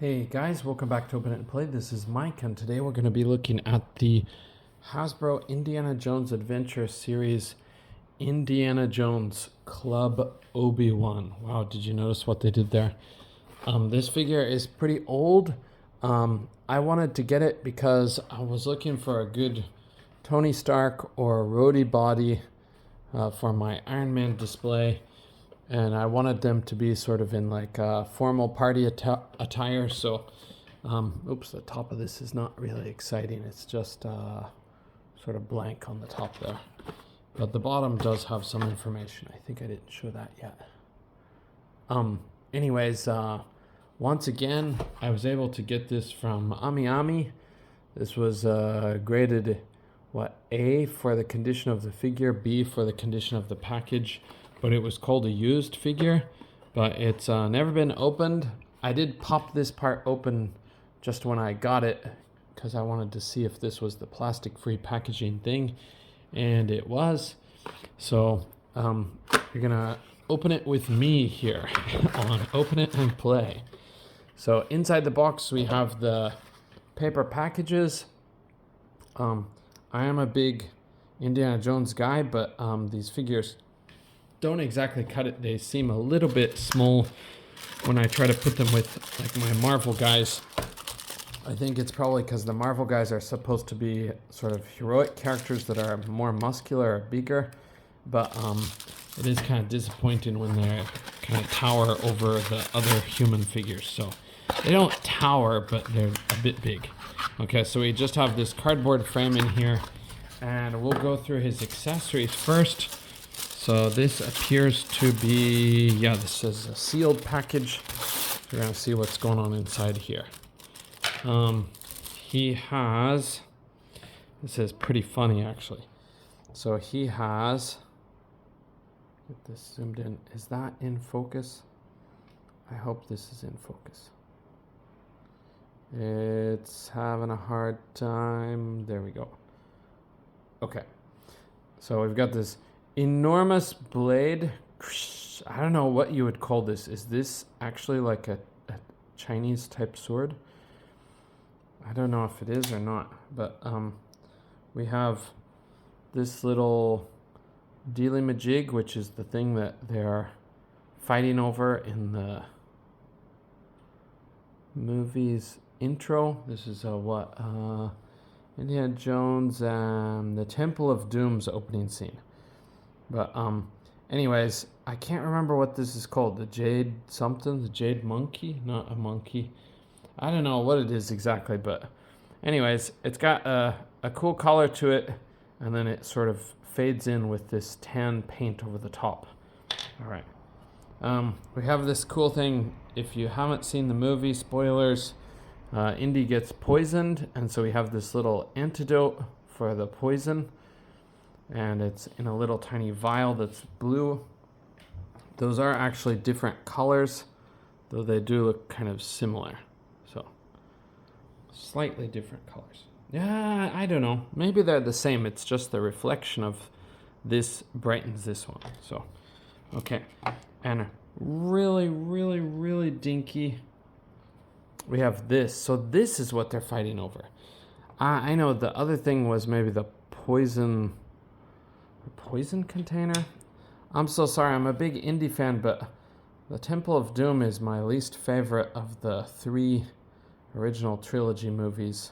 Hey guys, welcome back to Open It and Play. This is Mike, and today we're going to be looking at the Hasbro Indiana Jones Adventure Series Indiana Jones Club Obi Wan. Wow, did you notice what they did there? This figure is pretty old. I wanted to get it because I was looking for a good Tony Stark or Rhodey body for my Iron Man display. And I wanted them to be sort of in like formal party attire. So, oops, the top of this is not really exciting. It's just sort of blank on the top there. But the bottom does have some information. I think I didn't show that yet. Anyways, once again, I was able to get this from Ami. This was graded, A for the condition of the figure, B for the condition of the package. But it was called a used figure, but it's never been opened. I did pop this part open just when I got it because I wanted to see if this was the plastic-free packaging thing, and it was. So you're gonna open it with me here on Open It and Play. So inside the box we have the paper packages. I am a big Indiana Jones guy, but these figures don't exactly cut it. They seem a little bit small when I try to put them with like my Marvel guys. I think it's probably because the Marvel guys are supposed to be sort of heroic characters that are more muscular or bigger, but it is kind of disappointing when they kind of tower over the other human figures. So they don't tower, but they're a bit big. Okay, so we just have this cardboard frame in here, and we'll go through his accessories first. So this appears to be, this is a sealed package. We're gonna see what's going on inside here. He has, this is pretty funny actually. So he has, get this zoomed in. Is that in focus? I hope this is in focus. It's having a hard time. There we go. Okay. So we've got this enormous blade. I don't know what you would call this. Is this actually like a Chinese type sword? I don't know if it is or not, but we have this little dealy-majig, which is the thing that they're fighting over in the movie's intro. This is Indiana Jones and the Temple of Doom's opening scene. But anyways, I can't remember what this is called. The Jade something? The Jade Monkey? Not a monkey. I don't know what it is exactly, but anyways, it's got a cool color to it, and then it sort of fades in with this tan paint over the top. All right. We have this cool thing. If you haven't seen the movie, spoilers, Indy gets poisoned, and so we have this little antidote for the poison. And it's in a little tiny vial that's blue. Those are actually different colors, though they do look kind of similar. So, slightly different colors. Yeah, I don't know. Maybe they're the same. It's just the reflection of this brightens this one. So, okay. And really, really, really dinky. We have this. So this is what they're fighting over. I know the other thing was maybe the poison container. I'm so sorry, I'm a big Indy fan, but the Temple of Doom is my least favorite of the 3 original trilogy movies.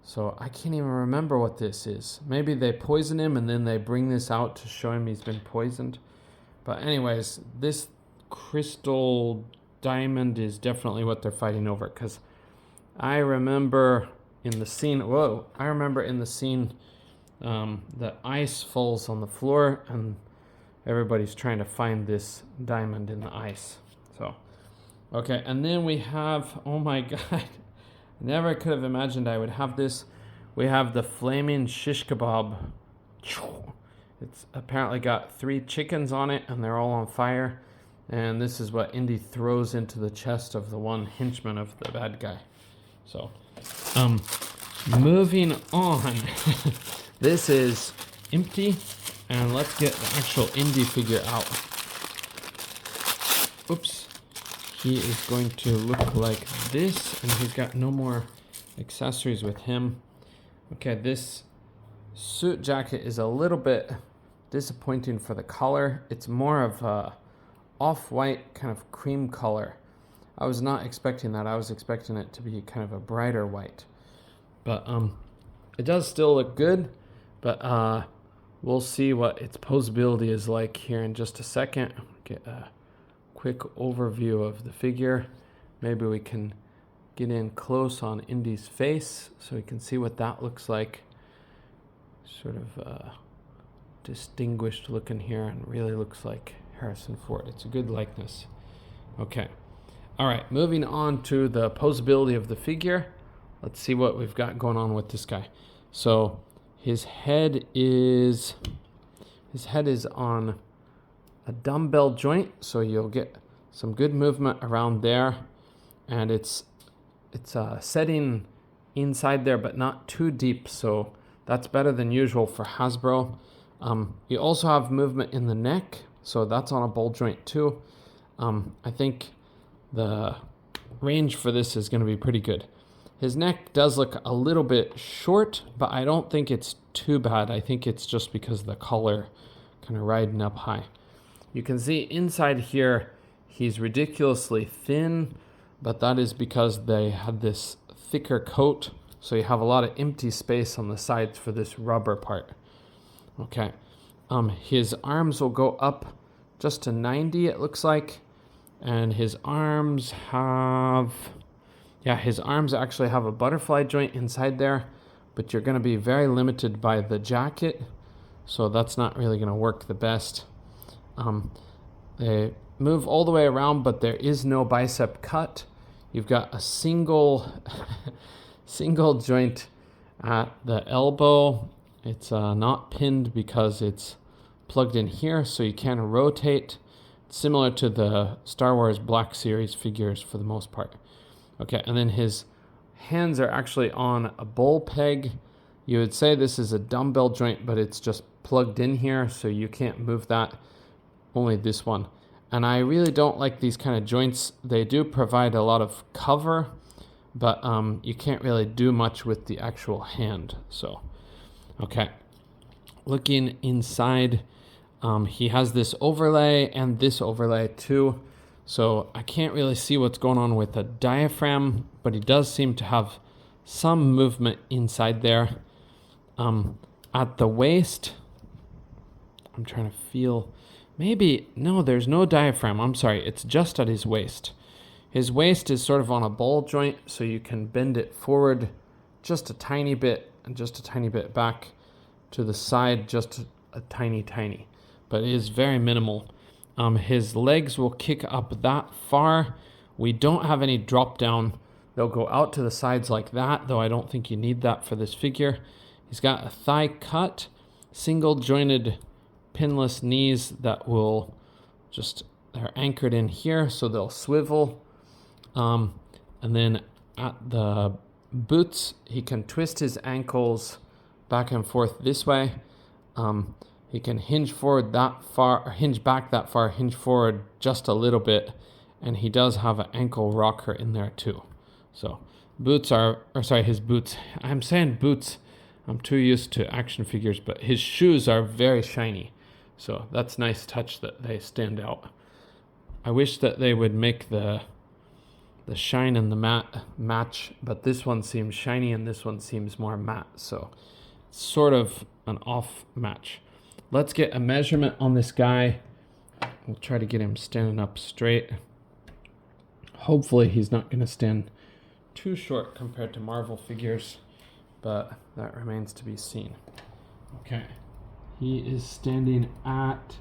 So I can't even remember what this is. Maybe they poison him and then they bring this out to show him he's been poisoned. But anyways, this crystal diamond is definitely what they're fighting over, because I remember in the scene, the ice falls on the floor and everybody's trying to find this diamond in the ice. So, okay, and then we have, oh my god, never could have imagined I would have this. We have the flaming shish kebab. It's apparently got 3 chickens on it and they're all on fire. And this is what Indy throws into the chest of the one henchman of the bad guy. So, moving on. This is empty, and let's get the actual Indy figure out. Oops. he is going to look like this, and he's got no more accessories with him. Okay, this suit jacket is a little bit disappointing for the color. It's more of a off-white kind of cream color. I was not expecting that. I was expecting it to be kind of a brighter white. But it does still look good, but we'll see what its posability is like here in just a second. Get a quick overview of the figure. Maybe we can get in close on Indy's face so we can see what that looks like. Sort of distinguished looking here, and really looks like Harrison Ford. It's a good likeness. Okay. All right, moving on to the posability of the figure. Let's see what we've got going on with this guy. So his head is on a dumbbell joint, so you'll get some good movement around there, and it's setting inside there, but not too deep, so that's better than usual for Hasbro. You also have movement in the neck, so that's on a ball joint too. I think the range for this is going to be pretty good. His neck does look a little bit short, but I don't think it's too bad. I think it's just because of the collar kind of riding up high. You can see inside here, he's ridiculously thin, but that is because they had this thicker coat, so you have a lot of empty space on the sides for this rubber part. Okay. His arms will go up just to 90, it looks like, and his arms actually have a butterfly joint inside there, but you're going to be very limited by the jacket, so that's not really going to work the best. They move all the way around, but there is no bicep cut. You've got a single joint at the elbow. It's not pinned because it's plugged in here, so you can rotate. It's similar to the Star Wars Black Series figures for the most part. Okay, and then his hands are actually on a bull peg. You would say this is a dumbbell joint, but it's just plugged in here, so you can't move that, only this one. And I really don't like these kind of joints. They do provide a lot of cover, but you can't really do much with the actual hand. So, okay. Looking inside, he has this overlay and this overlay too. So I can't really see what's going on with the diaphragm, but he does seem to have some movement inside there. At the waist, I'm trying to feel, no, there's no diaphragm. I'm sorry, it's just at his waist. His waist is sort of on a ball joint, so you can bend it forward just a tiny bit and just a tiny bit back to the side, just a tiny, but it is very minimal. His legs will kick up that far. We don't have any drop down. They'll go out to the sides like that, though I don't think you need that for this figure. He's got a thigh cut, single jointed pinless knees that will they're anchored in here, so they'll swivel. And then at the boots, he can twist his ankles back and forth this way. He can hinge forward that far, or hinge back that far, hinge forward just a little bit, and he does have an ankle rocker in there too. So his boots. I'm saying boots. I'm too used to action figures, but his shoes are very shiny. So that's a nice touch that they stand out. I wish that they would make the shine and the matte match, but this one seems shiny and this one seems more matte. So it's sort of an off match. Let's get a measurement on this guy. We'll try to get him standing up straight. Hopefully he's not going to stand too short compared to Marvel figures, but that remains to be seen. Okay. He is standing at,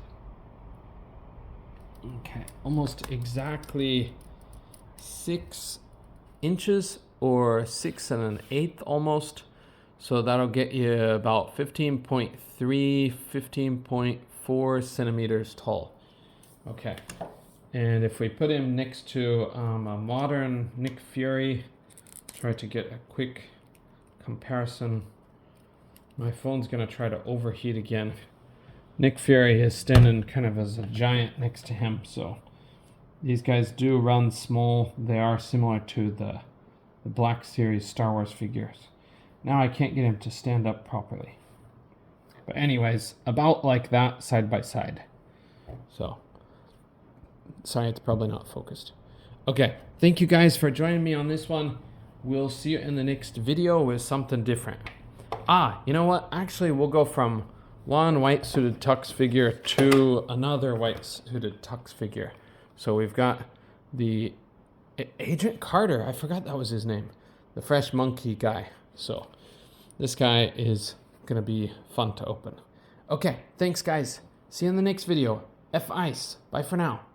almost exactly 6 inches, or 6 1/8 almost. So that'll get you about 15.3, 15.4 centimeters tall. Okay. And if we put him next to a modern Nick Fury, try to get a quick comparison. My phone's going to try to overheat again. Nick Fury is standing kind of as a giant next to him, so These guys do run small. They are similar to the Black Series Star Wars figures. Now I can't get him to stand up properly. But anyways, about like that side by side. So, sorry, it's probably not focused. Okay, thank you guys for joining me on this one. We'll see you in the next video with something different. You know what? Actually, we'll go from one white suited tux figure to another white suited tux figure. So we've got the Agent Carter. I forgot that was his name. The fresh monkey guy. So this guy is going to be fun to open. Okay, thanks guys. See you in the next video. F ice. Bye for now.